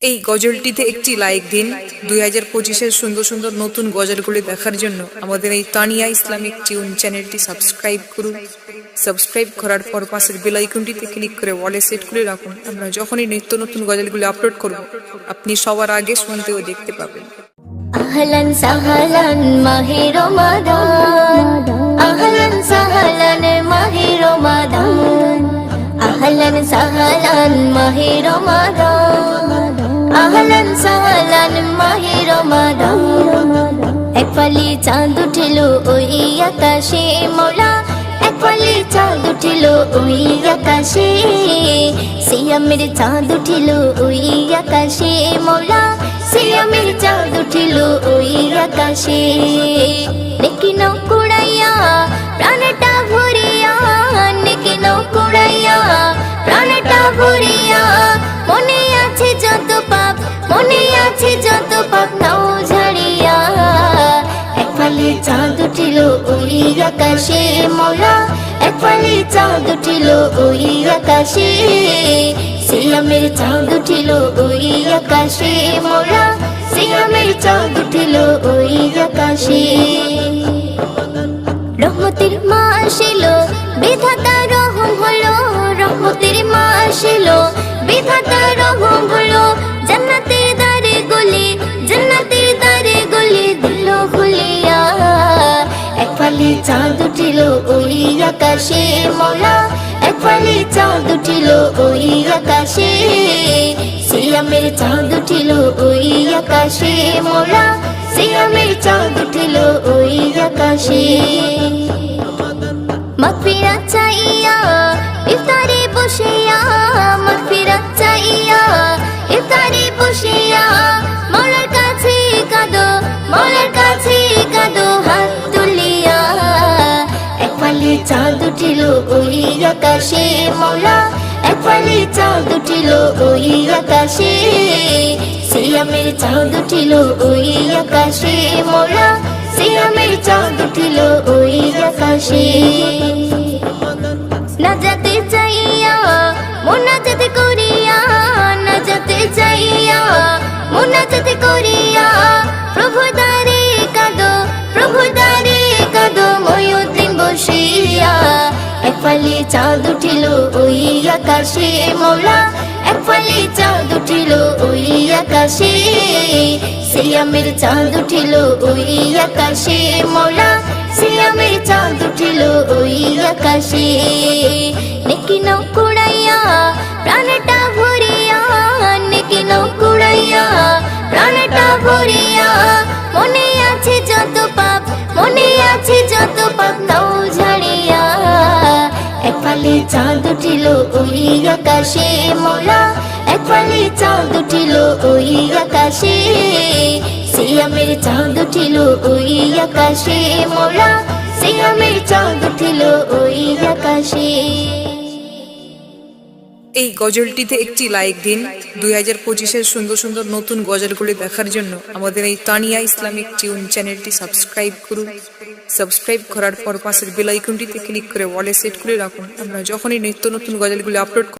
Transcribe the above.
এই গজলটিতে একটি লাইক দিন। 2025-এর সুন্দর সুন্দর নতুন গজলগুলি দেখার জন্য আমাদের এই তানিয়া ইসলামিক টিউন চ্যানেলটি সাবস্ক্রাইব করুন। সাবস্ক্রাইব করার পর পাশের বেল আইকনটিতে ক্লিক করে অলে সেট করে রাখুন। আমরা যখনই নিত্য নতুন গজলগুলি আপলোড করব আপনি সবার আগে শুনতে ও দেখতে পাবেন। আহলান সাহলান মাহে রমাদান, আহলান সাহলান মাহে রমাদান, আহলান সাহলান মাহে রমাদান, আহলান সাহলান মাহে রমাদান। এক ফালি চাঁদ উঠিল ওই আকাশে মওলা, এক ফালি চাঁদ উঠিল ওই আকাশে, সিয়ামের চাঁদ উঠিল ওই আকাশে মওলা, সিয়ামের চাঁদ উঠিল ওই আকাশে। নেকি নৌ কুড়াইয়া প্রাণটা ভরিয়া, নেকি নৌ কুড়াইয়া প্রাণটা ভরিয়া, মনে আছে যত পাপ, মনে আছে যত পাপ নাও ঝাড়িয়া। এক ফালি চাঁদ উঠিল ওই আকাশে মওলা, এক ফালি চাঁদ উঠিল ওই আকাশে, সিয়ামের চাঁদ উঠিল ওই আকাশে মওলা, সিয়ামের চাঁদ উঠিল ওই আকাশে। রহমতের মাস এলো বিধাতা রহম হলো, রহমতের মাস এলো বিধাতা রহম হলো, জান্নাতের দ্বারে গলি, জান্নাতের দ্বারে গলি দিল খুলিয়া। এক ফালি চাঁদ উঠিল ওই আকাশে মওলা, এক ফালি চাঁদ উঠিল ওই আকাশে, সিয়ামের চাঁদ উঠিল ওই আকাশে মওলা, সিয়ামের চাঁদ উঠিল ওই আকাশে। মাগফিরাত চাইয়া ইফতারে বসিয়া, মাগফিরাত চাইয়া ইফতারে বসিয়া, মওলার কাছে কাঁদো, মওলার কাছে কাঁদো হাত তুলিয়া। এক ফালি চাঁদ উঠিল ওই আকাশে মওলা, এক ফালি চাঁদ উঠিল ওই আকাশে, সিয়ামের চাঁদ উঠিল ওই আকাশে মওলা, সিয়ামের চাঁদ উঠিল ওই আকাশে। নাজাতে চাইয়া মুনাজাত করিয়া, নাজাতে চাইয়া মুনাজাত করিয়া, প্রভু দ্বারে কাঁদো, প্রভু দ্বারে কাঁদো ময়ূরদিন বসিয়া। এক ফালি চাঁদ উঠিল ওই আকাশে মওলা, এক ফালি চাঁদ উঠিল ওই আকাশে, সিয়ামের চাঁদ উঠিল ওই আকাশে মওলা, সিয়ামের চাঁদ উঠিল ওই আকাশে। নেকি নৌ কুড়াইয়া প্রাণটা ভরিয়া, নেকি নৌ কুড়াইয়া প্রাণটা ভরিয়া, মনে আছে যত পাপ, মনে আছে যত পাপ নাও ঝাড়িয়া। এক ফালি চাঁদ উঠিল ওই আকাশে মওলা, এক ফালি চাঁদ উঠিল ওই আকাশে, সিয়ামের চাঁদ উঠিল ওই আকাশে মওলা, সিয়ামের চাঁদ উঠিল ওই আকাশে। এই গজলটিতে একটি লাইক দিন। 2025-এর সুন্দর সুন্দর নতুন গজলগুলি দেখার জন্য আমাদের এই তানিয়া ইসলামিক টিউন চ্যানেলটি সাবস্ক্রাইব করুন। সাবস্ক্রাইব করার পর পাশের বেল আইকনটিতে ক্লিক করে অলে সেট করে রাখুন। আমরা যখনই নিত্য নতুন গজলগুলি আপলোড